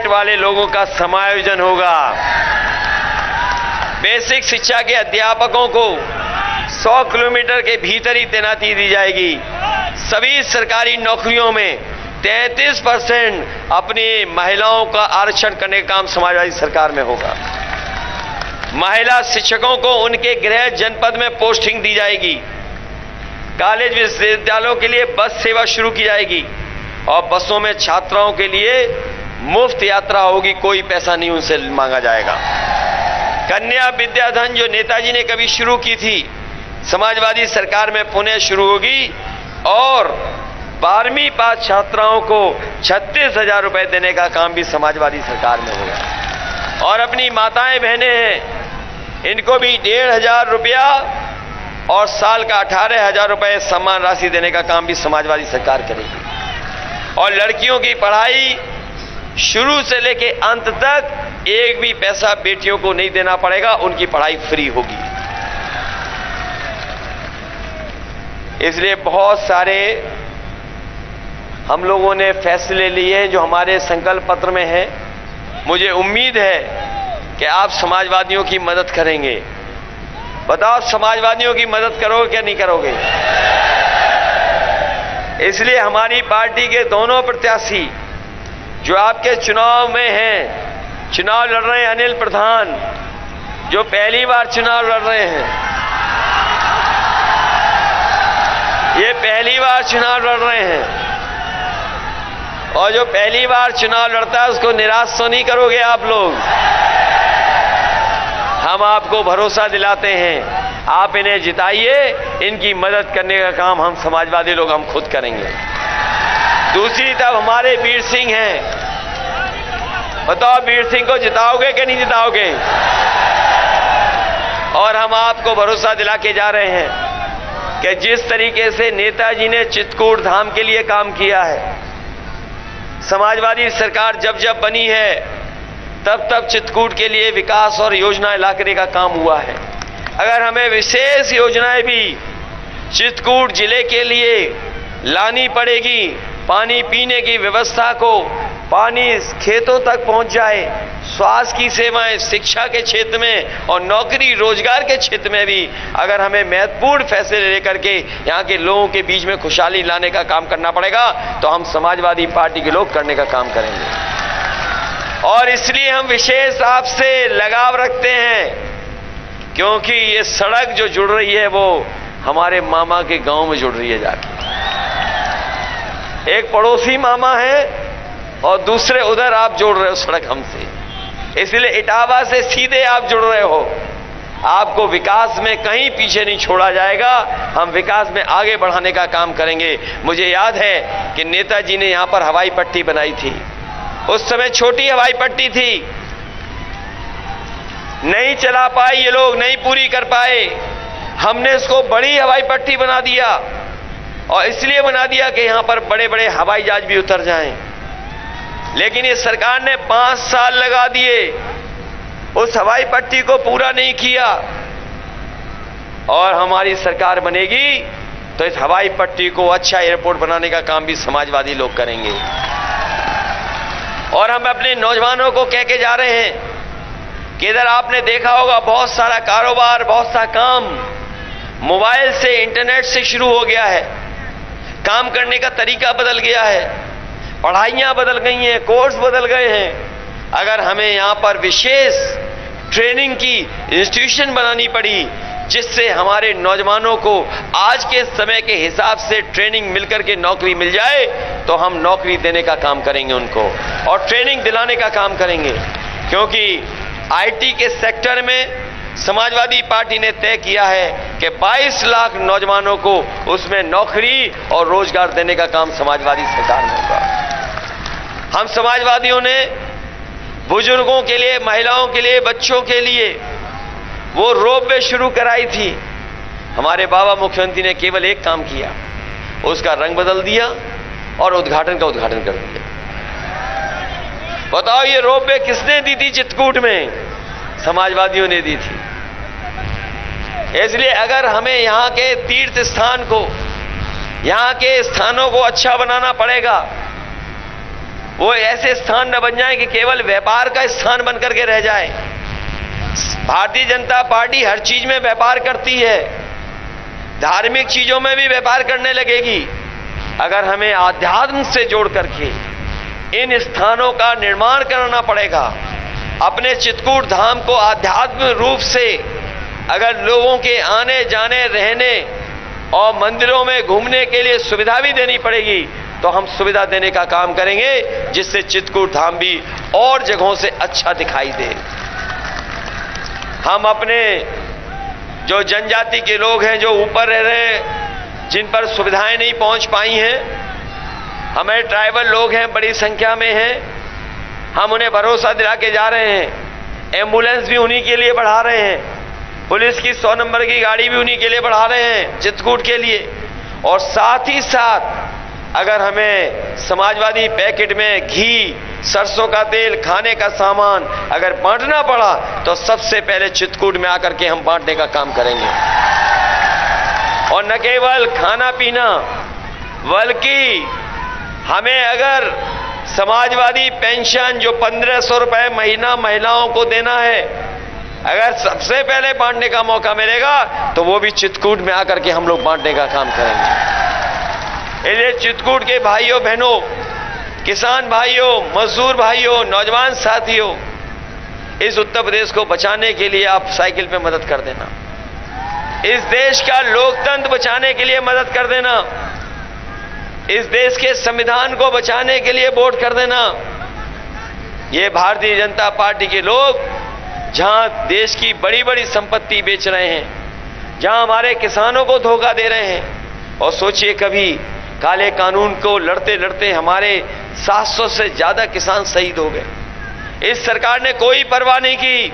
Merit वाले लोगों का समायोजन होगा। बेसिक शिक्षा के अध्यापकों को 100 किलोमीटर के भीतर ही तैनाती दी जाएगी। सभी सरकारी नौकरियों में 33% अपनी महिलाओं का आरक्षण करने का काम समाजवादी सरकार में होगा। महिला शिक्षकों को उनके गृह जनपद में पोस्टिंग दी जाएगी। कॉलेज विश्वविद्यालयों के लिए बस सेवा शुरू की जाएगी और बसों में छात्राओं के लिए मुफ्त यात्रा होगी, कोई पैसा नहीं उनसे मांगा जाएगा। कन्या विद्याधन जो नेताजी ने कभी शुरू की थी, समाजवादी सरकार में पुनः शुरू होगी और 12वीं पास छात्राओं को 36,000 रुपए देने का काम भी समाजवादी सरकार में होगा। और अपनी माताएं बहनें हैं, इनको भी 1,500 रुपया और साल का 18,000 रुपए सम्मान राशि देने का काम भी समाजवादी सरकार करेगी। और लड़कियों की पढ़ाई शुरू से लेके अंत तक एक भी पैसा बेटियों को नहीं देना पड़ेगा, उनकी पढ़ाई फ्री होगी। इसलिए बहुत सारे हम लोगों ने फैसले लिए हैं जो हमारे संकल्प पत्र में है। मुझे उम्मीद है कि आप समाजवादियों की मदद करेंगे। बताओ, समाजवादियों की मदद करोगे क्या नहीं करोगे? इसलिए हमारी पार्टी के दोनों प्रत्याशी जो आपके चुनाव में हैं, चुनाव लड़ रहे हैं, अनिल प्रधान जो पहली बार चुनाव लड़ रहे हैं, ये पहली बार चुनाव लड़ रहे हैं, और जो पहली बार चुनाव लड़ता है उसको निराश तो नहीं करोगे आप लोग। हम आपको भरोसा दिलाते हैं, आप इन्हें जिताइए, इनकी मदद करने का काम हम समाजवादी लोग हम खुद करेंगे। दूसरी तरफ हमारे वीर सिंह हैं, बताओ वीर सिंह को जिताओगे कि नहीं जिताओगे? और हम आपको भरोसा दिला के जा रहे हैं कि जिस तरीके से नेताजी ने चित्रकूट धाम के लिए काम किया है, समाजवादी सरकार जब जब बनी है तब तब चित्रकूट के लिए विकास और योजनाएं लाने का काम हुआ है। अगर हमें विशेष योजनाएं भी चित्रकूट जिले के लिए लानी पड़ेगी, पानी पीने की व्यवस्था को, पानी खेतों तक पहुंच जाए, स्वास्थ्य की सेवाएं, शिक्षा के क्षेत्र में और नौकरी रोजगार के क्षेत्र में भी अगर हमें महत्वपूर्ण फैसले लेकर के यहाँ के लोगों के बीच में खुशहाली लाने का काम करना पड़ेगा तो हम समाजवादी पार्टी के लोग करने का काम करेंगे। और इसलिए हम विशेष आपसे लगाव रखते हैं क्योंकि ये सड़क जो जुड़ रही है वो हमारे मामा के गांव में जुड़ रही है जाके। एक पड़ोसी मामा है और दूसरे उधर आप जोड़ रहे हो सड़क हमसे, इसलिए इटावा से सीधे आप जुड़ रहे हो। आपको विकास में कहीं पीछे नहीं छोड़ा जाएगा, हम विकास में आगे बढ़ाने का काम करेंगे। मुझे याद है कि नेताजी ने यहां पर हवाई पट्टी बनाई थी, उस समय छोटी हवाई पट्टी थी, नहीं चला पाए ये लोग, नहीं पूरी कर पाए। हमने इसको बड़ी हवाई पट्टी बना दिया और इसलिए बना दिया कि यहां पर बड़े बड़े हवाई जहाज भी उतर जाएं। लेकिन इस सरकार ने 5 साल लगा दिए, उस हवाई पट्टी को पूरा नहीं किया। और हमारी सरकार बनेगी तो इस हवाई पट्टी को अच्छा एयरपोर्ट बनाने का काम भी समाजवादी लोग करेंगे। और हम अपने नौजवानों को कह के जा रहे हैं कि इधर आपने देखा होगा बहुत सारा कारोबार, बहुत सा काम मोबाइल से, इंटरनेट से शुरू हो गया है। काम करने का तरीका बदल गया है, पढ़ाइयाँ बदल गई हैं, कोर्स बदल गए हैं। अगर हमें यहाँ पर विशेष ट्रेनिंग की इंस्टीट्यूशन बनानी पड़ी जिससे हमारे नौजवानों को आज के समय के हिसाब से ट्रेनिंग मिलकर के नौकरी मिल जाए तो हम नौकरी देने का काम करेंगे उनको और ट्रेनिंग दिलाने का काम करेंगे। क्योंकि आईटी के सेक्टर में समाजवादी पार्टी ने तय किया है कि 22 लाख नौजवानों को उसमें नौकरी और रोजगार देने का काम समाजवादी सरकार में होगा। हम समाजवादियों ने बुजुर्गों के लिए, महिलाओं के लिए, बच्चों के लिए वो रोपवे शुरू कराई थी। हमारे बाबा मुख्यमंत्री ने केवल एक काम किया, उसका रंग बदल दिया और उद्घाटन का उद्घाटन कर दिया। बताओ ये रोपवे किसने दी थी चित्रकूट में? समाजवादियों ने दी थी। इसलिए अगर हमें यहाँ के तीर्थ स्थान को, यहाँ के स्थानों को अच्छा बनाना पड़ेगा वो ऐसे स्थान न बन जाए कि केवल व्यापार का स्थान बन करके रह जाए। भारतीय जनता पार्टी हर चीज में व्यापार करती है, धार्मिक चीजों में भी व्यापार करने लगेगी। अगर हमें आध्यात्म से जोड़ करके इन स्थानों का निर्माण कराना पड़ेगा, अपने चित्रकूट धाम को आध्यात्म रूप से अगर लोगों के आने जाने रहने और मंदिरों में घूमने के लिए सुविधा भी देनी पड़ेगी, तो हम सुविधा देने का काम करेंगे, जिससे चित्रकूट धाम भी और जगहों से अच्छा दिखाई दे। हम अपने जो जनजाति के लोग हैं, जो ऊपर रह रहे हैं, जिन पर सुविधाएं नहीं पहुंच पाई हैं, हमारे ट्राइबल लोग हैं, बड़ी संख्या में हैं, हम उन्हें भरोसा दिला के जा रहे हैं। एम्बुलेंस भी उन्हीं के लिए बढ़ा रहे हैं, पुलिस की 100 नंबर की गाड़ी भी उन्हीं के लिए बढ़ा रहे हैं चित्रकूट के लिए। और साथ ही साथ अगर हमें समाजवादी पैकेट में घी, सरसों का तेल, खाने का सामान अगर बांटना पड़ा, तो सबसे पहले चित्रकूट में आकर के हम बांटने का काम करेंगे। और न केवल खाना पीना, बल्कि हमें अगर समाजवादी पेंशन जो 1500 रुपए महीना महिलाओं को देना है, अगर सबसे पहले बांटने का मौका मिलेगा, तो वो भी चित्रकूट में आकर के हम लोग बांटने का काम करेंगे। इसलिए चित्रकूट के भाइयों बहनों, किसान भाइयों, मजदूर भाइयों, नौजवान साथियों, इस उत्तर प्रदेश को बचाने के लिए आप साइकिल पे मदद कर देना, इस देश का लोकतंत्र बचाने के लिए मदद कर देना, इस देश के संविधान को बचाने के लिए वोट कर देना। ये भारतीय जनता पार्टी के लोग जहां देश की बड़ी बड़ी संपत्ति बेच रहे हैं, जहां हमारे किसानों को धोखा दे रहे हैं, और सोचिए कभी काले कानून को लड़ते लड़ते हमारे 700 से ज्यादा किसान शहीद हो गए। इस सरकार ने कोई परवाह नहीं की।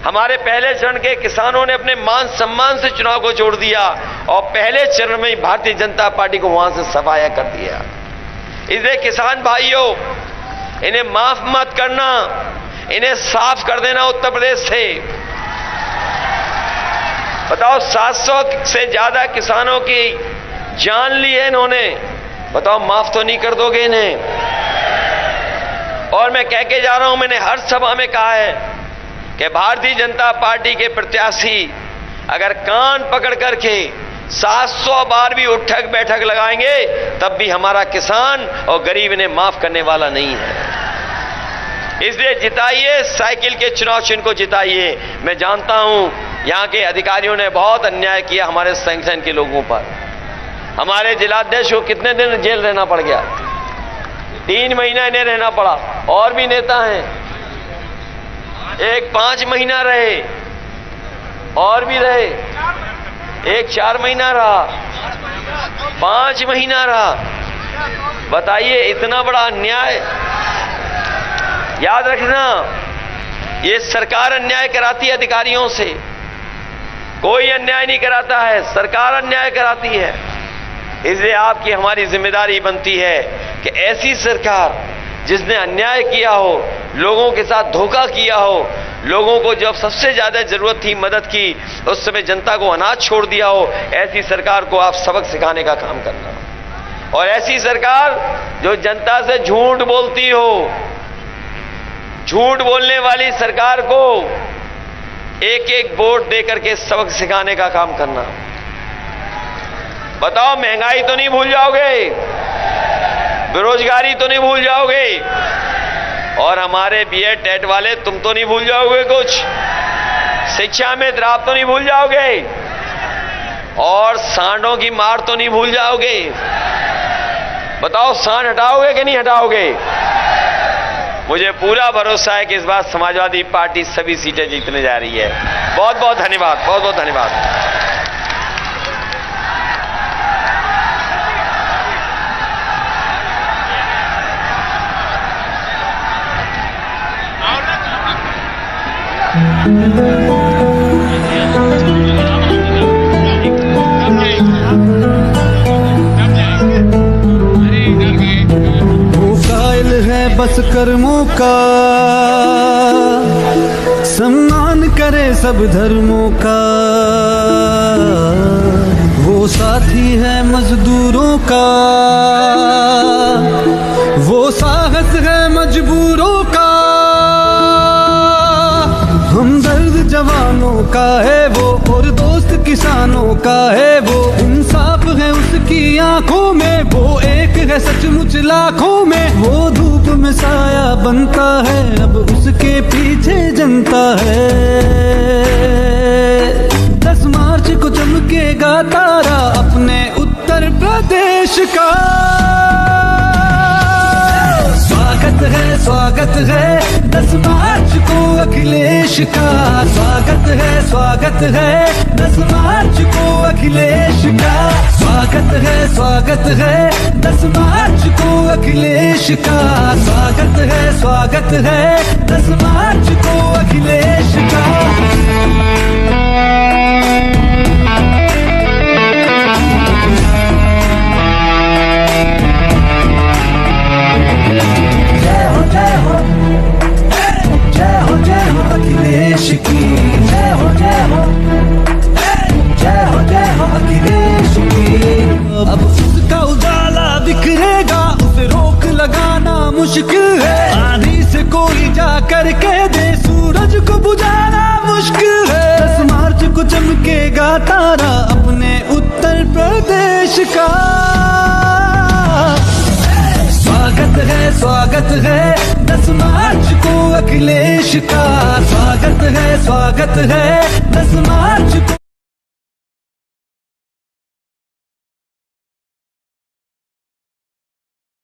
हमारे पहले चरण के किसानों ने अपने मान सम्मान से चुनाव को छोड़ दिया, और पहले चरण में ही भारतीय जनता पार्टी को वहां से सफाया कर दिया। इसलिए किसान भाइयों, इन्हें माफ मत करना, इन्हें साफ कर देना उत्तर प्रदेश से। बताओ, 700 से ज्यादा किसानों की जान ली है इन्होंने, बताओ माफ तो नहीं कर दोगे इन्हें? और मैं कह के जा रहा हूं, मैंने हर सभा में कहा है कि भारतीय जनता पार्टी के प्रत्याशी अगर कान पकड़ करके 700 बार भी उठक बैठक लगाएंगे, तब भी हमारा किसान और गरीब इन्हें माफ करने वाला नहीं है। इसलिए जिताइए, साइकिल के चुनाव चिन्ह को जिताइए। मैं जानता हूं यहां के अधिकारियों ने बहुत अन्याय किया हमारे संगठन के लोगों पर। हमारे जिलाध्यक्ष को कितने दिन जेल रहना पड़ गया? 3 महीना इन्हें रहना पड़ा। और भी नेता हैं, एक 5 महीना रहे, और भी रहे, एक 4 महीना रहा, 5 महीना रहा। बताइए, इतना बड़ा अन्याय। याद रखना, ये सरकार अन्याय कराती है अधिकारियों से, कोई अन्याय नहीं कराता है, सरकार अन्याय कराती है। इसलिए आपकी हमारी जिम्मेदारी बनती है कि ऐसी सरकार जिसने अन्याय किया हो, लोगों के साथ धोखा किया हो, लोगों को जब सबसे ज्यादा जरूरत थी मदद की, उस समय जनता को अनाज छोड़ दिया हो, ऐसी सरकार को आप सबक सिखाने का काम करना। और ऐसी सरकार जो जनता से झूठ बोलती हो, झूठ बोलने वाली सरकार को एक एक वोट देकर के सबक सिखाने का काम करना। बताओ, महंगाई तो नहीं भूल जाओगे, बेरोजगारी तो नहीं भूल जाओगे, और हमारे बीएड टेट वाले तुम तो नहीं भूल जाओगे, कुछ शिक्षा में द्राप तो नहीं भूल जाओगे, और सांडों की मार तो नहीं भूल जाओगे। बताओ, सांड हटाओगे कि नहीं हटाओगे? मुझे पूरा भरोसा है कि इस बार समाजवादी पार्टी सभी सीटें जीतने जा रही है। बहुत बहुत धन्यवाद, बहुत बहुत धन्यवाद। वो कायल है बस कर्मों का, सम्मान करे सब धर्मों का। वो वो साथी है मजदूरों का, वो साहस है मजबूरों का, हमदर्द जवानों का है वो, और दोस्त किसानों का है वो। इंसाफ है उसकी आंखों में, वो एक है सचमुच लाखों में। वो धूप में साया बनता है, अब उसके पीछे जनता है। 10 मार्च को चमकेगा तारा अपने उत्तर प्रदेश का। स्वागत है 10 मार्च को अखिलेश का, स्वागत है 10 मार्च को अखिलेश का, स्वागत है 10 मार्च को अखिलेश का, स्वागत है 10 मार्च को अखिलेश का। अखिलेश की जय हो, अखिलेश की। अब उसका उजाला बिखरेगा, उसे रोक लगाना मुश्किल है। आंधी से कोई जा करके दे, सूरज को बुझाना मुश्किल है। 10 मार्च को चमकेगा तारा अपने उत्तर प्रदेश का। स्वागत है 10 मार्च को अखिलेश का, स्वागत है 10 मार्च को।